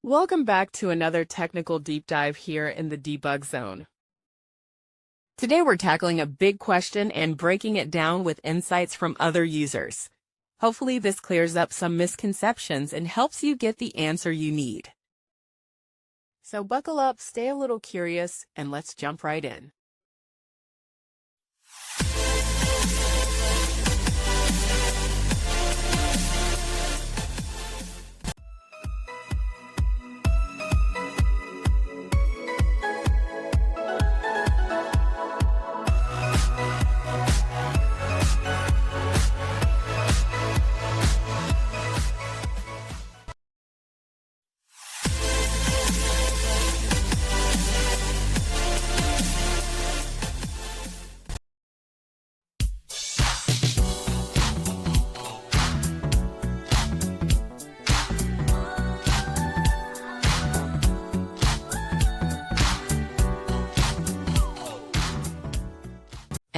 Welcome back to another technical deep dive here in the debug zone. Today we're tackling a big question and breaking it down with insights from other users. Hopefully this clears up some misconceptions and helps you get the answer you need. So buckle up, stay a little curious, and let's jump right in.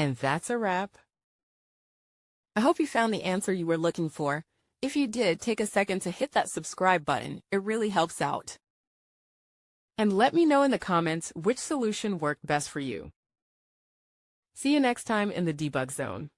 And that's a wrap. I hope you found the answer you were looking for. If you did, take a second to hit that subscribe button. It really helps out. And let me know in the comments which solution worked best for you. See you next time in the debug zone.